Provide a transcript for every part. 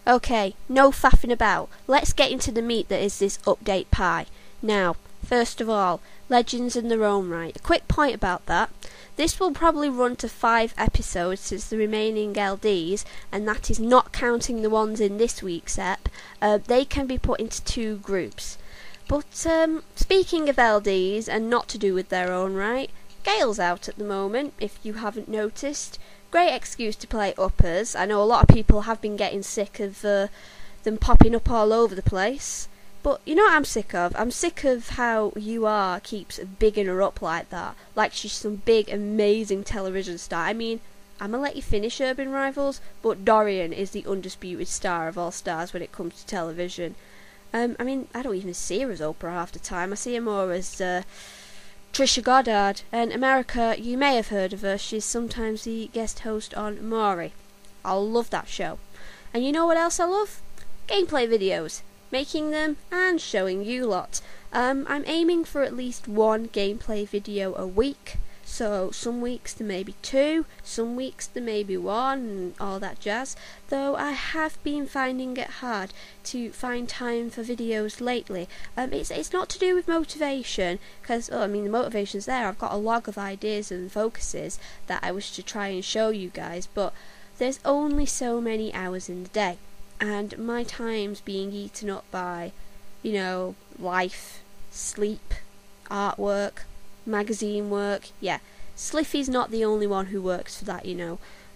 Okay, no faffing about. Let's get into the meat that is this update pie. Now, first of all, legends in their own right. A quick point about that. This will probably run to 5 episodes since the remaining LDs, and that is not counting the ones in this week's ep. They can be put into 2 groups. But speaking of LDs and not to do with their own right, Gale's out at the moment, if you haven't noticed. Great excuse to play uppers. I know a lot of people have been getting sick of them popping up all over the place. But you know what I'm sick of? I'm sick of how UR keeps bigging her up like that. Like she's some big, amazing television star. I mean, I'm gonna let you finish Urban Rivals, but Dorian is the undisputed star of all stars when it comes to television. I mean, I don't even see her as Oprah half the time. I see her more as Trisha Goddard. And America, you may have heard of her. She's sometimes the guest host on Maury. I love that show. And you know what else I love? Gameplay videos. Making them and showing you lot. I'm aiming for at least 1 gameplay video a week. So some weeks there may be 2, some weeks there may be 1, and all that jazz. Though I have been finding it hard to find time for videos lately. It's not to do with motivation, because the motivation's there. I've got a log of ideas and focuses that I wish to try and show you guys, but there's only so many hours in the day, and my time's being eaten up by, life, sleep, artwork, magazine work. Yeah, Sliffy's not the only one who works for that,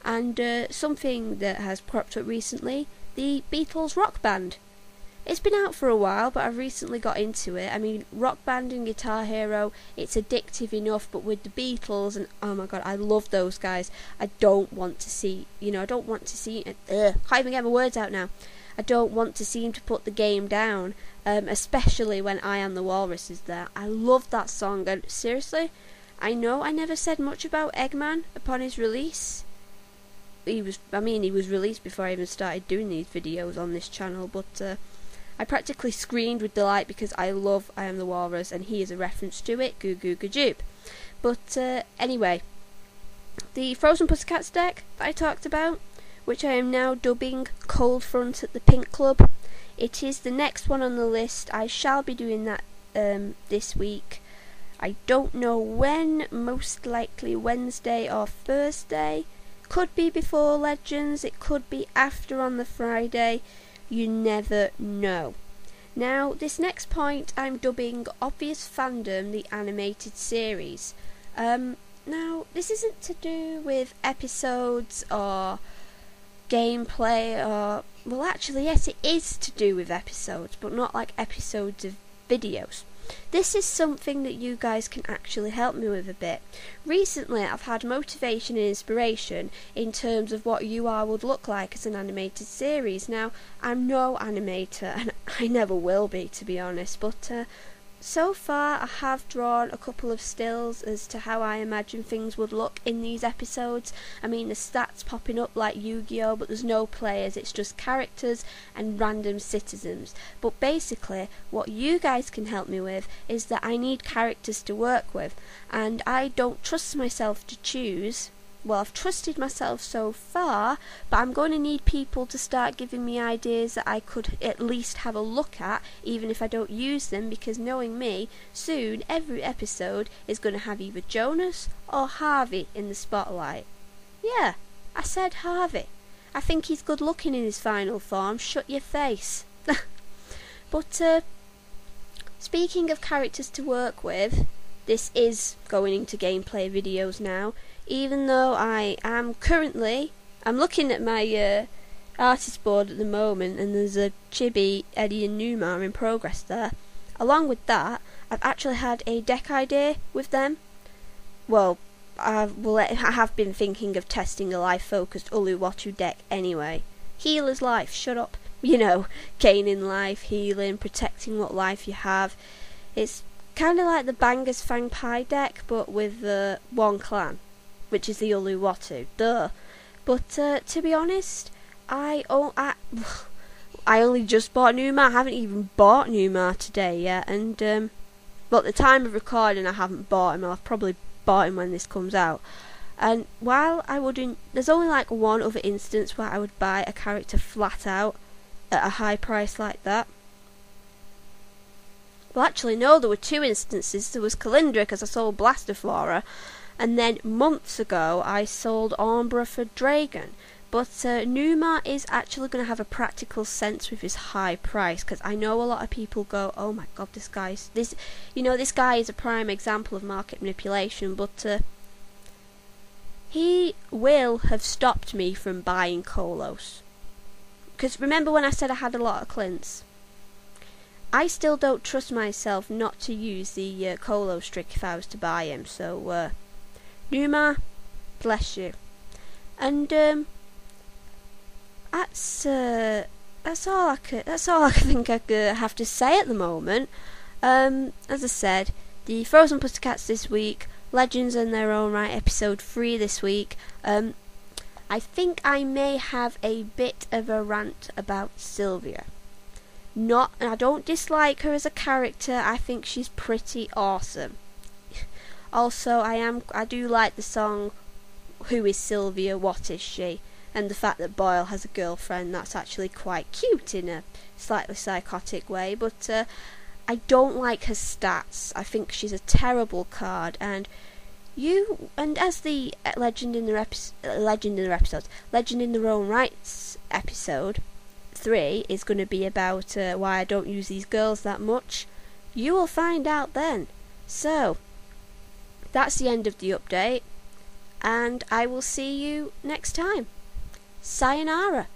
And something that has cropped up recently, the Beatles Rock Band. It's been out for a while, but I've recently got into it. I mean, Rock Band and Guitar Hero, it's addictive enough, but with the Beatles, and oh my god, I love those guys. I don't want to see, can't even get my words out now. I don't want to see him to put the game down, especially when I Am the Walrus is there. I love that song, and seriously, I know I never said much about Eggman upon his release. He was released before I even started doing these videos on this channel, but I practically screamed with delight because I love I Am the Walrus, and he is a reference to it, Goo Goo Gajoob. But anyway, the Frozen Pussycats deck that I talked about, which I am now dubbing Cold Front at the Pink Club. It is the next one on the list. I shall be doing that this week. I don't know when, most likely Wednesday or Thursday. Could be before Legends, it could be after on the Friday. You never know. Now, this next point I'm dubbing Obvious Fandom, the animated series. Now, this isn't to do with episodes or gameplay or, well, actually yes, it is to do with episodes, but not like episodes of videos. This is something that you guys can actually help me with a bit. Recently I've had motivation and inspiration in terms of what UR would look like as an animated series. Now, I'm no animator, and I never will be, to be honest, but so far I have drawn a couple of stills as to how I imagine things would look in these episodes. I mean, the stats popping up like Yu-Gi-Oh, but there's no players, it's just characters and random citizens. But basically, what you guys can help me with is that I need characters to work with, and I don't trust myself to choose. Well, I've trusted myself so far, but I'm going to need people to start giving me ideas that I could at least have a look at, even if I don't use them, because knowing me, soon every episode is going to have either Jonas or Harvey in the spotlight. Yeah, I said Harvey. I think he's good looking in his final form, shut your face. But, speaking of characters to work with, this is going into gameplay videos now. Even though I am currently, I'm looking at my artist board at the moment, and there's a Chibi, Eddie and Numa in progress there. Along with that, I've actually had a deck idea with them. Well, I have been thinking of testing a life-focused Uluwatu deck anyway. Healer's life, shut up. Gaining life, healing, protecting what life you have. It's kind of like the Banger's Fang Pai deck, but with one clan, which is the Uluwatu, duh. But to be honest, I only just bought Numa. I haven't even bought Numa today yet, and at the time of recording I haven't bought him. I'll probably bought him when this comes out. And while I wouldn't, there's only like one other instance where I would buy a character flat out, at a high price like that. Well, actually, no, there were two instances. There was Calindra, because I sold Blaster for her, and then months ago I sold Ombra for Dragon. But Numa is actually going to have a practical sense with his high price, because I know a lot of people go, oh my god, this guy is a prime example of market manipulation, but he will have stopped me from buying Kolos. Because remember when I said I had a lot of Clints? I still don't trust myself not to use the Kolos trick if I was to buy him, so Numa, bless you. And that's all I think I have to say at the moment. As I said, the Frozen Pussycats this week, Legends in Their Own Right, episode 3 this week. I think I may have a bit of a rant about Sylvia. I don't dislike her as a character. I think she's pretty awesome. Also, I do like the song "Who is Sylvia? What is she?" and the fact that Boyle has a girlfriend. That's actually quite cute in a slightly psychotic way. But I don't like her stats. I think she's a terrible card. And as the Legend in Their Own Rights episode 3 is going to be about why I don't use these girls that much, you will find out then. So that's the end of the update, and I will see you next time. Sayonara.